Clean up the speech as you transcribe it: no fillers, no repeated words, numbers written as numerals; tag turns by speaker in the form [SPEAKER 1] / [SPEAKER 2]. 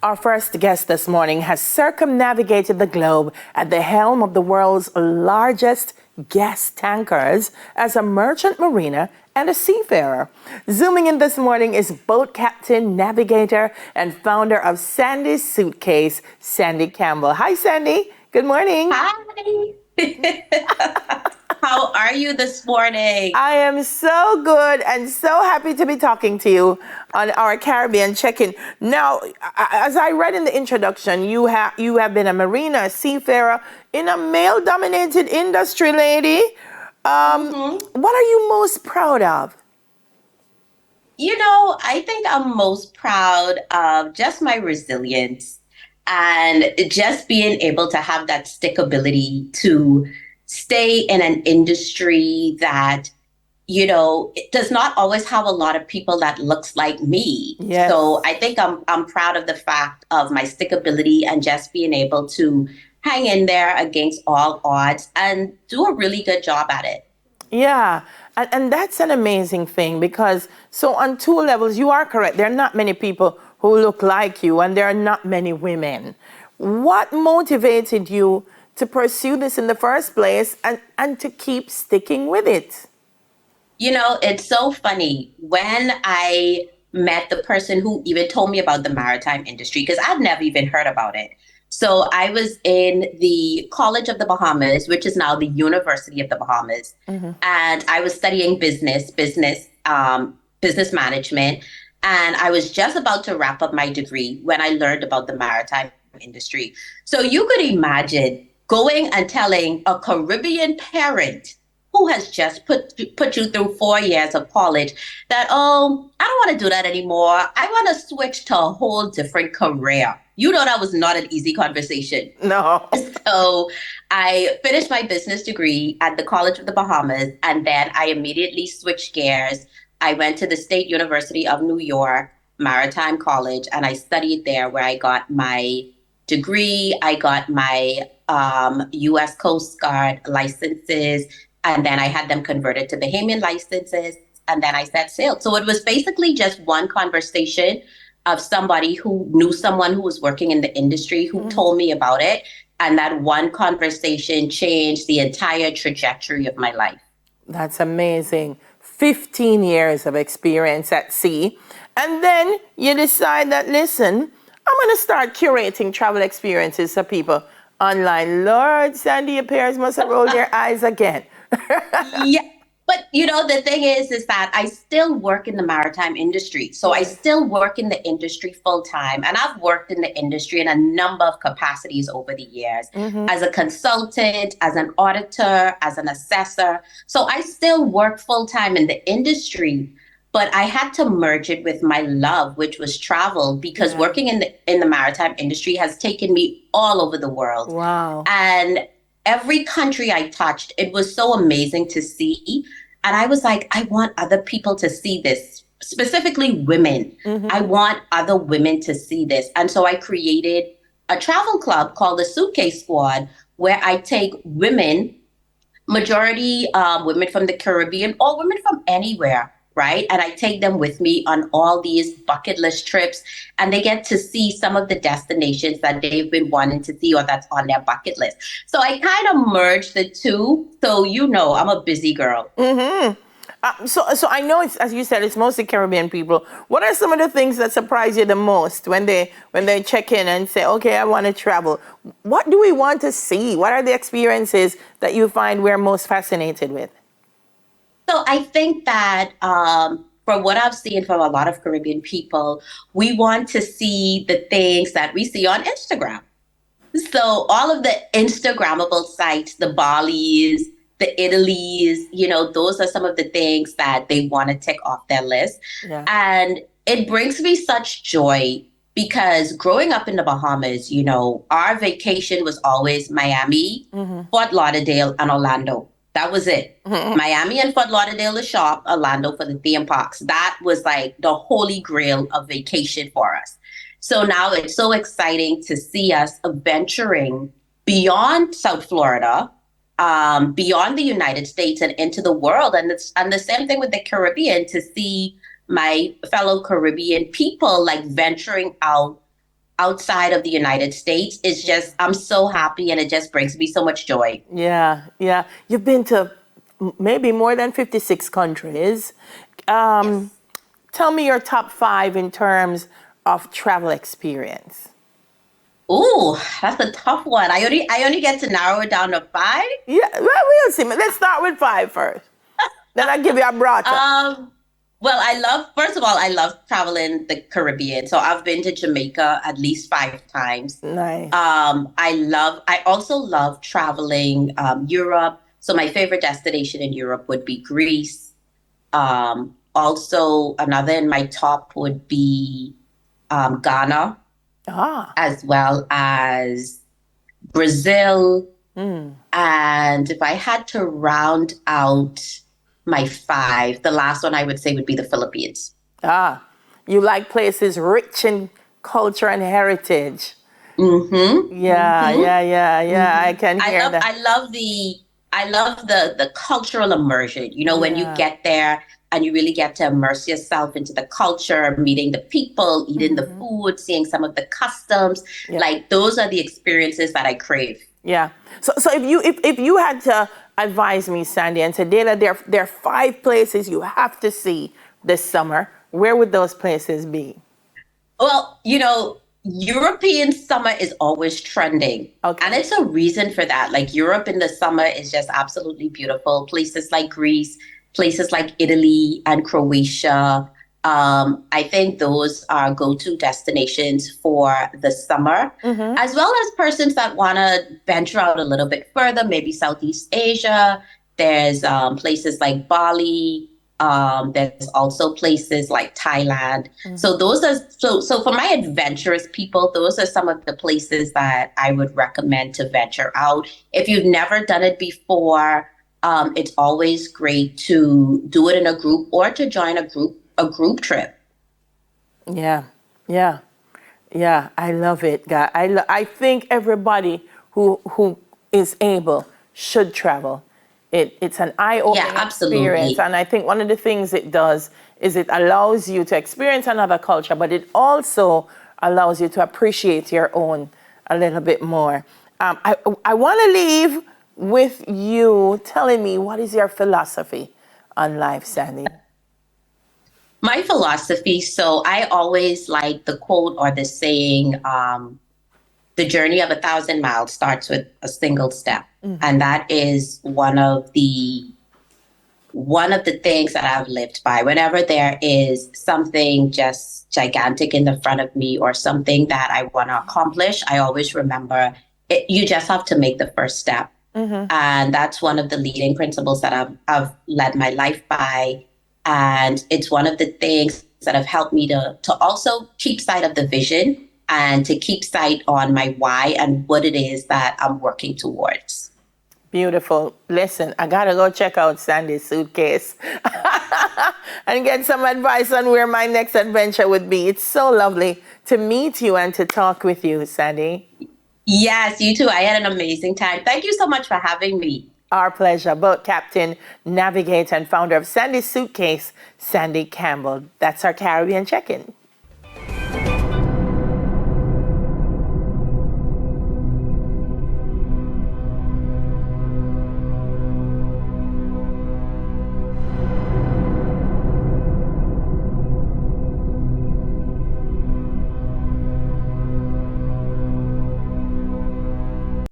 [SPEAKER 1] Our first guest this morning has circumnavigated the globe at the helm of the world's largest gas tankers as a merchant mariner and a seafarer. Zooming in this morning is boat captain, navigator, and founder of Sandy's Suitcase, Sandy Campbell. Hi, Sandy. Good morning.
[SPEAKER 2] Hi. How are you this morning?
[SPEAKER 1] I am so good and so happy to be talking to you on our Caribbean check-in. Now, as I read in the introduction, you have been a mariner, a seafarer in a male-dominated industry, lady. What are you most proud of?
[SPEAKER 2] I think I'm most proud of just my resilience and just being able to have that stickability to stay in an industry that, it does not always have a lot of people that looks like me.
[SPEAKER 1] Yes.
[SPEAKER 2] So I think I'm proud of the fact of my stickability and just being able to hang in there against all odds and do a really good job at it.
[SPEAKER 1] Yeah, and that's an amazing thing because, so on two levels, you are correct. There are not many people who look like you, and there are not many women. What motivated you to pursue this in the first place and to keep sticking with it?
[SPEAKER 2] It's so funny when I met the person who even told me about the maritime industry, because I've never even heard about it. So I was in the College of the Bahamas, which is now the University of the Bahamas, and I was studying business management, and I was just about to wrap up my degree when I learned about the maritime industry. So you could imagine going and telling a Caribbean parent who has just put you through 4 years of college that, oh, I don't want to do that anymore. I want to switch to a whole different career. That was not an easy conversation.
[SPEAKER 1] No.
[SPEAKER 2] So I finished my business degree at the College of the Bahamas, and then I immediately switched gears. I went to the State University of New York Maritime College, and I studied there, where I got my degree. I got my U.S. Coast Guard licenses, and then I had them converted to Bahamian licenses, and then I set sail. So it was basically just one conversation of somebody who knew someone who was working in the industry who told me about it. And that one conversation changed the entire trajectory of my life.
[SPEAKER 1] That's amazing. 15 years of experience at sea. And then you decide that, listen, I'm going to start curating travel experiences for people online. Lord, Sandy, your parents must have rolled their eyes again.
[SPEAKER 2] Yeah. But, the thing is that I still work in the maritime industry. So I still work in the industry full time. And I've worked in the industry in a number of capacities over the years, as a consultant, as an auditor, as an assessor. So I still work full time in the industry, but I had to merge it with my love, which was travel, because working in the maritime industry has taken me all over the world.
[SPEAKER 1] Wow.
[SPEAKER 2] And every country I touched, it was so amazing to see. And I was like, I want other people to see this, specifically women. I want other women to see this. And so I created a travel club called the Suitcase Squad, where I take women, majority women from the Caribbean, or women from anywhere, right? And I take them with me on all these bucket list trips, and they get to see some of the destinations that they've been wanting to see or that's on their bucket list. So I kind of merged the two. So, I'm a busy girl.
[SPEAKER 1] So I know it's, as you said, it's mostly Caribbean people. What are some of the things that surprise you the most when they check in and say, okay, I want to travel? What do we want to see? What are the experiences that you find we're most fascinated with?
[SPEAKER 2] So I think that from what I've seen from a lot of Caribbean people, we want to see the things that we see on Instagram. So all of the Instagrammable sites, the Balis, the Italies, those are some of the things that they want to tick off their list.
[SPEAKER 1] Yeah.
[SPEAKER 2] And it brings me such joy because growing up in the Bahamas, our vacation was always Miami, Fort Lauderdale, and Orlando. That was it. Miami and Fort Lauderdale to shop, Orlando for the theme parks. That was like the holy grail of vacation for us. So now it's so exciting to see us venturing beyond South Florida, beyond the United States and into the world. And the same thing with the Caribbean, to see my fellow Caribbean people like venturing out outside of the United States is just, I'm so happy and it just brings me so much joy.
[SPEAKER 1] Yeah, yeah. You've been to maybe more than 56 countries.
[SPEAKER 2] Yes.
[SPEAKER 1] Tell me your top 5 in terms of travel experience.
[SPEAKER 2] Ooh, that's a tough one. I only get to narrow it down to 5.
[SPEAKER 1] Yeah, well, we'll see. Let's start with 5 first. Then I'll give you a broader.
[SPEAKER 2] Well, first of all, I love traveling the Caribbean. So I've been to Jamaica at least 5 times.
[SPEAKER 1] Nice.
[SPEAKER 2] I also love traveling Europe. So my favorite destination in Europe would be Greece. Also, another in my top would be Ghana, as well as Brazil. And if I had to round out my 5, the last one I would say would be the Philippines.
[SPEAKER 1] You like places rich in culture and heritage.
[SPEAKER 2] Mm-hmm.
[SPEAKER 1] Yeah,
[SPEAKER 2] Mm-hmm.
[SPEAKER 1] yeah. I can hear that.
[SPEAKER 2] I love the cultural immersion. You know, when you get there and you really get to immerse yourself into the culture, meeting the people, eating the food, seeing some of the customs. Like those are the experiences that I crave.
[SPEAKER 1] Yeah. So if you had to advise me, Sandy, and say, Dana, there are 5 places you have to see this summer, where would those places be?
[SPEAKER 2] Well, you know, European summer is always trending.
[SPEAKER 1] Okay.
[SPEAKER 2] And it's a reason for that. Like Europe in the summer is just absolutely beautiful. Places like Greece, places like Italy and Croatia. I think those are go-to destinations for the summer, as well as persons that want to venture out a little bit further, maybe Southeast Asia. There's places like Bali. There's also places like Thailand. So so for my adventurous people, those are some of the places that I would recommend to venture out. If you've never done it before, it's always great to do it in a group or to join a group trip.
[SPEAKER 1] Yeah. I love it, guy. I think everybody who is able should travel. It's an eye-opening experience, and I think one of the things it does is it allows you to experience another culture, but it also allows you to appreciate your own a little bit more. I want to leave with you telling me, what is your philosophy on life, Sandy?
[SPEAKER 2] My philosophy, so I always like the quote or the saying, the journey of 1,000 miles starts with a single step. And that is one of the things that I've lived by. Whenever there is something just gigantic in the front of me or something that I want to accomplish, I always remember you just have to make the first step. And that's one of the leading principles that I've led my life by. And it's one of the things that have helped me to also keep sight of the vision and to keep sight on my why and what it is that I'm working towards.
[SPEAKER 1] Beautiful. Listen, I got to go check out Sandy's Suitcase and get some advice on where my next adventure would be. It's so lovely to meet you and to talk with you, Sandy.
[SPEAKER 2] Yes, you too. I had an amazing time. Thank you so much for having me.
[SPEAKER 1] Our pleasure. Boat captain, navigator, and founder of Sandy's Suitcase, Sandy Campbell. That's our Caribbean check-in.